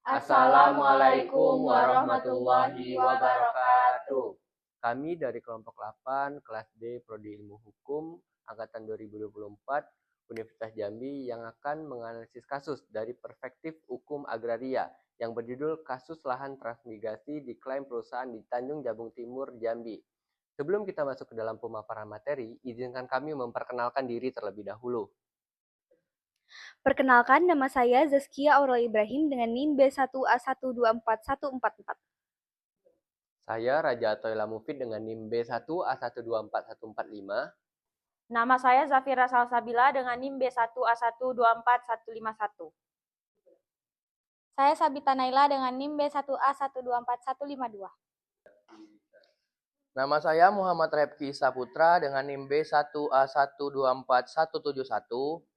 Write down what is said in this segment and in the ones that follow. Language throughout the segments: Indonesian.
Assalamualaikum warahmatullahi wabarakatuh. Kami dari kelompok 8, kelas D, Prodi Ilmu Hukum, Angkatan 2024, Universitas Jambi yang akan menganalisis kasus dari perspektif hukum agraria yang berjudul Kasus Lahan Transmigrasi diklaim perusahaan di Tanjung Jabung Timur, Jambi. Sebelum kita masuk ke dalam pemaparan materi, izinkan kami memperkenalkan diri terlebih dahulu. Perkenalkan, nama saya Zaskia Aurel Ibrahim dengan NIM B1A124144. Saya Raja Atoila Mufid dengan NIM B1A124145. Nama saya Zafira Salsabila dengan NIM B1A124151. Saya Sabita Naila dengan NIM B1A124152. Nama saya Muhammad Repki Saputra dengan NIM B1A124171.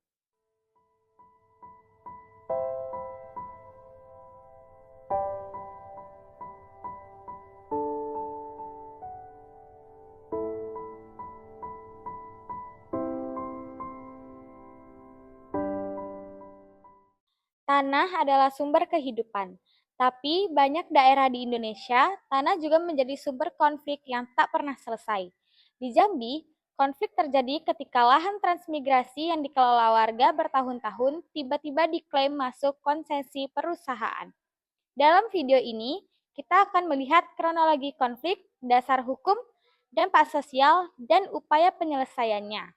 Tanah adalah sumber kehidupan, tapi banyak daerah di Indonesia, tanah juga menjadi sumber konflik yang tak pernah selesai. Di Jambi, konflik terjadi ketika lahan transmigrasi yang dikelola warga bertahun-tahun tiba-tiba diklaim masuk konsesi perusahaan. Dalam video ini, kita akan melihat kronologi konflik, dasar hukum, dampak sosial, dan upaya penyelesaiannya.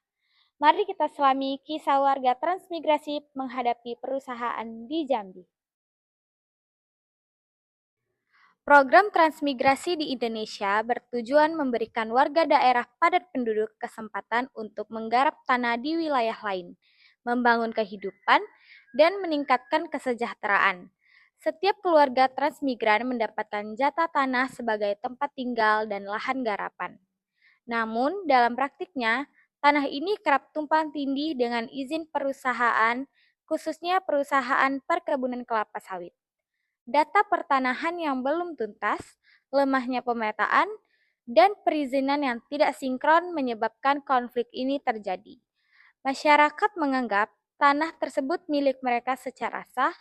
Mari kita selami kisah warga transmigrasi menghadapi perusahaan di Jambi. Program transmigrasi di Indonesia bertujuan memberikan warga daerah padat penduduk kesempatan untuk menggarap tanah di wilayah lain, membangun kehidupan, dan meningkatkan kesejahteraan. Setiap keluarga transmigran mendapatkan jatah tanah sebagai tempat tinggal dan lahan garapan. Namun, dalam praktiknya, tanah ini kerap tumpang tindih dengan izin perusahaan, khususnya perusahaan perkebunan kelapa sawit. Data pertanahan yang belum tuntas, lemahnya pemetaan, dan perizinan yang tidak sinkron menyebabkan konflik ini terjadi. Masyarakat menganggap tanah tersebut milik mereka secara sah,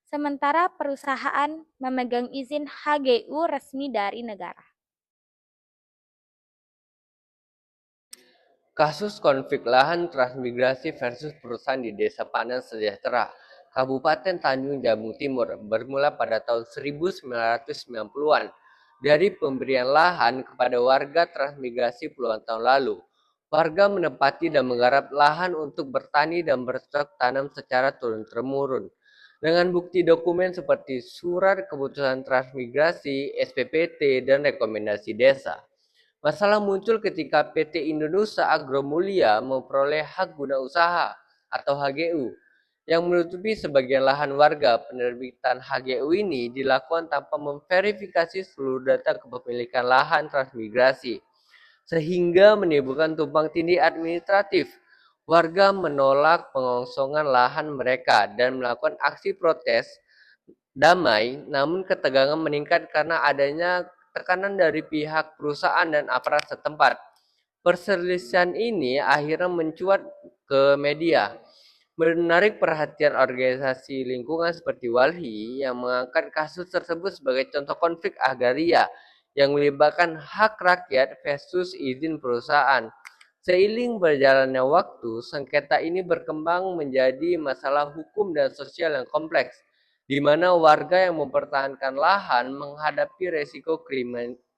sementara perusahaan memegang izin HGU resmi dari negara. Kasus konflik lahan transmigrasi versus perusahaan di Desa Panen Sejahtera, Kabupaten Tanjung Jabung Timur bermula pada tahun 1990-an dari pemberian lahan kepada warga transmigrasi puluhan tahun lalu. Warga menempati dan menggarap lahan untuk bertani dan bercocok tanam secara turun-temurun. Dengan bukti dokumen seperti surat keputusan transmigrasi, SPPT, dan rekomendasi desa. Masalah muncul ketika PT Indonesia Agro Mulia memperoleh hak guna usaha atau HGU yang menutupi sebagian lahan warga. Penerbitan HGU ini dilakukan tanpa memverifikasi seluruh data kepemilikan lahan transmigrasi, sehingga menimbulkan tumpang tindih administratif. Warga menolak pengosongan lahan mereka dan melakukan aksi protes damai, namun ketegangan meningkat karena adanya tekanan dari pihak perusahaan dan aparat setempat. Perselisihan ini akhirnya mencuat ke media, menarik perhatian organisasi lingkungan seperti WALHI yang mengangkat kasus tersebut sebagai contoh konflik agraria yang melibatkan hak rakyat versus izin perusahaan. Seiring berjalannya waktu, sengketa ini berkembang menjadi masalah hukum dan sosial yang kompleks, di mana warga yang mempertahankan lahan menghadapi resiko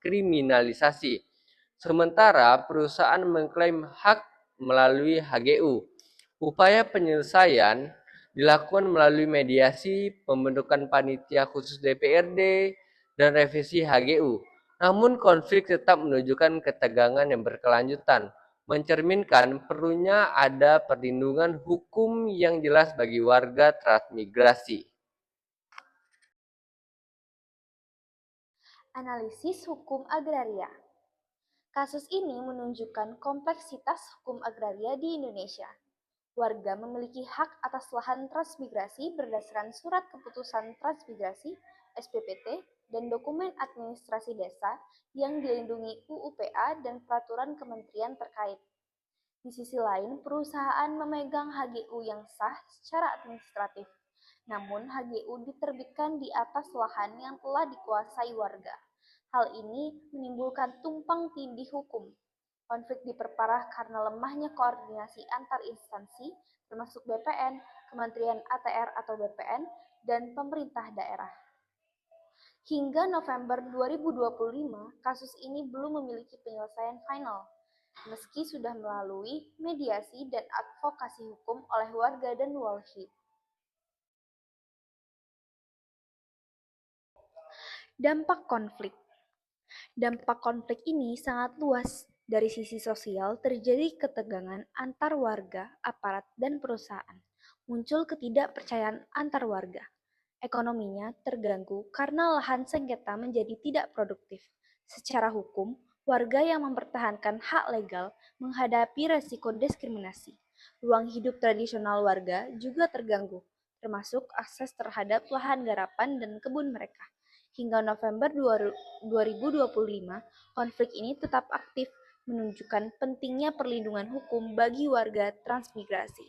kriminalisasi. Sementara perusahaan mengklaim hak melalui HGU. Upaya penyelesaian dilakukan melalui mediasi, pembentukan panitia khusus DPRD, dan revisi HGU. Namun konflik tetap menunjukkan ketegangan yang berkelanjutan, mencerminkan perlunya ada perlindungan hukum yang jelas bagi warga transmigrasi. Analisis hukum agraria. Kasus ini menunjukkan kompleksitas hukum agraria di Indonesia. Warga memiliki hak atas lahan transmigrasi berdasarkan surat keputusan transmigrasi, SPPT, dan dokumen administrasi desa yang dilindungi UUPA dan peraturan kementerian terkait. Di sisi lain, perusahaan memegang HGU yang sah secara administratif. Namun HGU diterbitkan di atas lahan yang telah dikuasai warga. Hal ini menimbulkan tumpang tindih hukum. Konflik diperparah karena lemahnya koordinasi antar instansi, termasuk BPN, Kementerian ATR atau BPN, dan pemerintah daerah. Hingga November 2025, kasus ini belum memiliki penyelesaian final, meski sudah melalui mediasi dan advokasi hukum oleh warga dan walhi. Dampak konflik. Dampak konflik ini sangat luas. Dari sisi sosial, terjadi ketegangan antar warga, aparat, dan perusahaan. Muncul ketidakpercayaan antar warga. Ekonominya terganggu karena lahan sengketa menjadi tidak produktif. Secara hukum, warga yang mempertahankan hak legal menghadapi resiko diskriminasi. Ruang hidup tradisional warga juga terganggu, termasuk akses terhadap lahan garapan dan kebun mereka. Hingga November 2025, konflik ini tetap aktif, menunjukkan pentingnya perlindungan hukum bagi warga transmigrasi.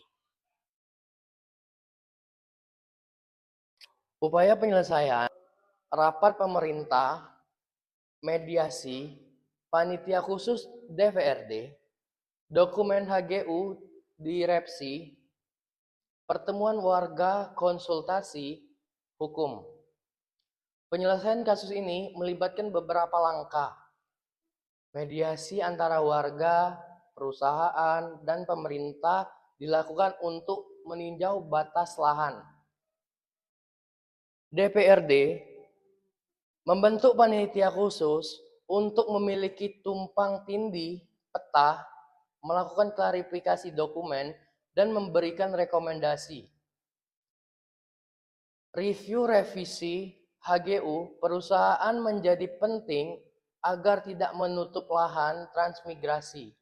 Upaya penyelesaian, rapat pemerintah, mediasi, panitia khusus DPRD, dokumen HGU direvisi, pertemuan warga konsultasi hukum. Penyelesaian kasus ini melibatkan beberapa langkah. Mediasi antara warga, perusahaan, dan pemerintah dilakukan untuk meninjau batas lahan. DPRD membentuk panitia khusus untuk memiliki tumpang tindih peta, melakukan klarifikasi dokumen, dan memberikan rekomendasi. Review revisi HGU perusahaan menjadi penting agar tidak menutup lahan transmigrasi.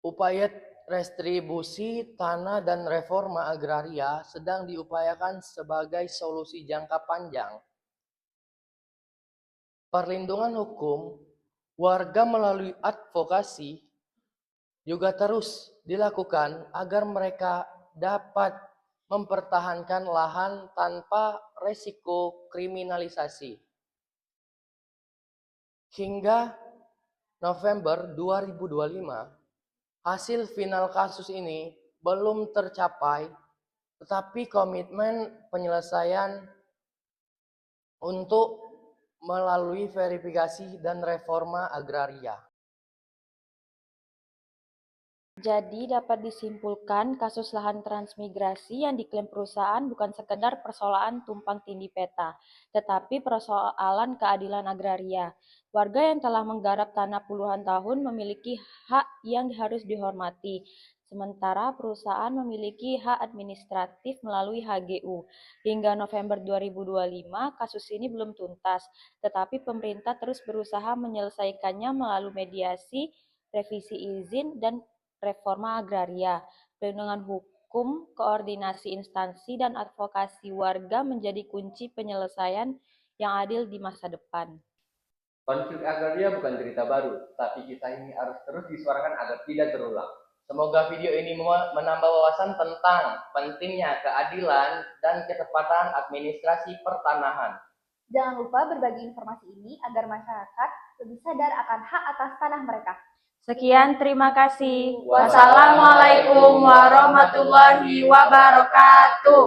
Upaya restribusi tanah dan reforma agraria sedang diupayakan sebagai solusi jangka panjang. Perlindungan hukum warga melalui advokasi juga terus dilakukan agar mereka dapat mempertahankan lahan tanpa resiko kriminalisasi. Hingga November 2025, hasil final kasus ini belum tercapai, tetapi komitmen penyelesaian untuk melalui verifikasi dan reforma agraria. Jadi dapat disimpulkan kasus lahan transmigrasi yang diklaim perusahaan bukan sekedar persoalan tumpang tindih peta, tetapi persoalan keadilan agraria. Warga yang telah menggarap tanah puluhan tahun memiliki hak yang harus dihormati, sementara perusahaan memiliki hak administratif melalui HGU. Hingga November 2025, kasus ini belum tuntas, tetapi pemerintah terus berusaha menyelesaikannya melalui mediasi, revisi izin, dan reforma agraria. Perlindungan hukum, koordinasi instansi, dan advokasi warga menjadi kunci penyelesaian yang adil di masa depan. Konflik agraria bukan cerita baru, tapi kita ini harus terus disuarakan agar tidak terulang. Semoga video ini menambah wawasan tentang pentingnya keadilan dan ketepatan administrasi pertanahan. Jangan lupa berbagi informasi ini agar masyarakat lebih sadar akan hak atas tanah mereka. Sekian, terima kasih. Wassalamualaikum warahmatullahi wabarakatuh.